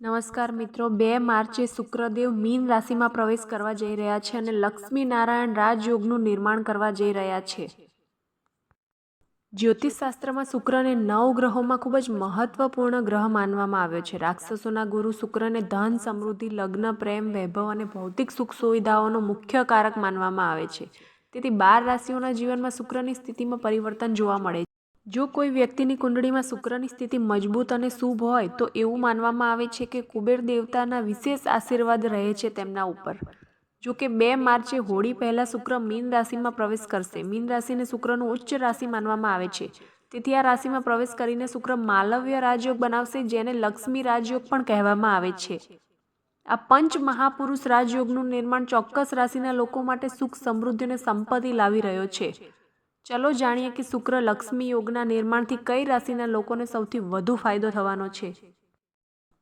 નમસ્કાર મિત્રો, 2 માર્ચે શુક્રદેવ મીન રાશિમાં પ્રવેશ કરવા જઈ રહ્યા છે અને લક્ષ્મી નારાયણ રાજયોગનું નિર્માણ કરવા જઈ રહ્યા છે. જ્યોતિષશાસ્ત્રમાં શુક્રને 9 ગ્રહોમાં ખૂબ જ મહત્વપૂર્ણ ગ્રહ માનવામાં આવ્યો છે. રાક્ષસોના ગુરુ શુક્રને ધન, સમૃદ્ધિ, લગ્ન, પ્રેમ, વૈભવ અને ભૌતિક સુખ સુવિધાઓનો મુખ્ય કારક માનવામાં આવે છે. તેથી 12 રાશિઓના જીવનમાં શુક્રની સ્થિતિમાં પરિવર્તન જોવા મળે છે. જો કોઈ વ્યક્તિની કુંડળીમાં શુક્રની સ્થિતિ મજબૂત અને શુભ હોય તો એવું માનવામાં આવે છે કે કુબેર દેવતાના વિશેષ આશીર્વાદ રહે છે તેમના ઉપર. જો કે 2 માર્ચે હોળી પહેલા શુક્ર મીન રાશિમાં પ્રવેશ કરશે. મીન રાશિને શુક્રનું ઉચ્ચ રાશિ માનવામાં આવે છે. તેથી આ રાશિમાં પ્રવેશ કરીને શુક્ર માલવ્ય રાજયોગ બનાવશે, જેને લક્ષ્મી રાજયોગ પણ કહેવામાં આવે છે. આ પંચ મહાપુરુષ રાજયોગનું નિર્માણ ચોક્કસ રાશિના લોકો માટે સુખ, સમૃદ્ધિ અને સંપત્તિ લાવી રહ્યો છે. ચલો જાણીએ કે શુક્ર લક્ષ્મી યોગના નિર્માણથી કઈ રાશિના લોકોને સૌથી વધુ ફાયદો થવાનો છે.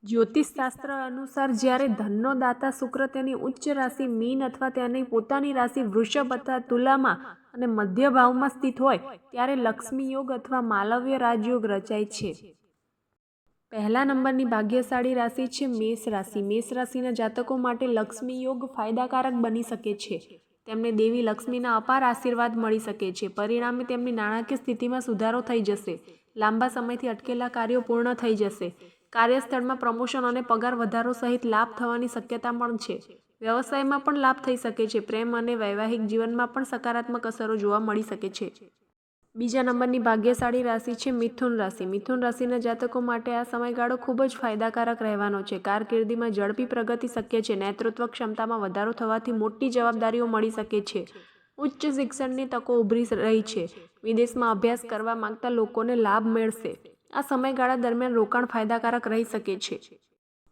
જ્યોતિષશાસ્ત્ર અનુસાર જ્યારે ધનનો દાતા શુક્ર તેની ઉચ્ચ રાશિ મીન અથવા તેની પોતાની રાશિ વૃષભ અથવા તુલામાં અને મધ્ય ભાવમાં સ્થિત હોય ત્યારે લક્ષ્મી યોગ અથવા માલવ્ય રાજયોગ રચાય છે. પહેલા નંબરની ભાગ્યશાળી રાશિ છે મેષ રાશિ. મેષ રાશિના જાતકો માટે લક્ષ્મી યોગ ફાયદાકારક બની શકે છે. તેમને દેવી લક્ષ્મીના અપાર આશીર્વાદ મળી શકે છે. પરિણામે તેમની નાણાકીય સ્થિતિમાં સુધારો થઈ જશે. લાંબા સમયથી અટકેલા કાર્યો પૂર્ણ થઈ જશે. કાર્યસ્થળમાં પ્રમોશન અને પગાર વધારો સહિત લાભ થવાની શક્યતા પણ છે. વ્યવસાયમાં પણ લાભ થઈ શકે છે. પ્રેમ અને વૈવાહિક જીવનમાં પણ સકારાત્મક અસરો જોવા મળી શકે છે. બીજા નંબરની ભાગ્યશાળી રાશિ છે મિથુન રાશિ. મિથુન રાશિના જાતકો માટે આ સમયગાળો ખૂબ જ ફાયદાકારક રહેવાનો છે. કારકિર્દીમાં ઝડપી પ્રગતિ શક્ય છે. નેતૃત્વ ક્ષમતામાં વધારો થવાથી મોટી જવાબદારીઓ મળી શકે છે. ઉચ્ચ શિક્ષણની તકો ઉભરી રહી છે. વિદેશમાં અભ્યાસ કરવા માંગતા લોકોને લાભ મળશે. આ સમયગાળા દરમિયાન રોકાણ ફાયદાકારક રહી શકે છે.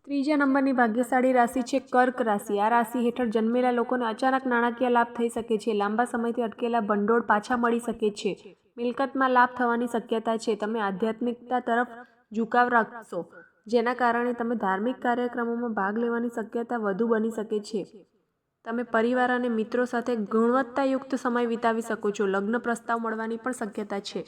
ત્રીજા નંબરની ભાગ્યશાળી રાશિ છે કર્ક રાશિ. આ રાશિ હેઠળ જન્મેલા લોકોને અચાનક નાણાકીય લાભ થઈ શકે છે. લાંબા સમયથી અટકેલા ભંડોળ પાછા મળી શકે છે. મિલકતમાં લાભ થવાની શક્યતા છે. તમે આધ્યાત્મિકતા તરફ ઝુકાવ રાખશો, જેના કારણે તમે ધાર્મિક કાર્યક્રમોમાં ભાગ લેવાની શક્યતા વધુ બની શકે છે. તમે પરિવાર અને મિત્રો સાથે ગુણવત્તાયુક્ત સમય વિતાવી શકો છો. લગ્ન પ્રસ્તાવ મળવાની પણ શક્યતા છે.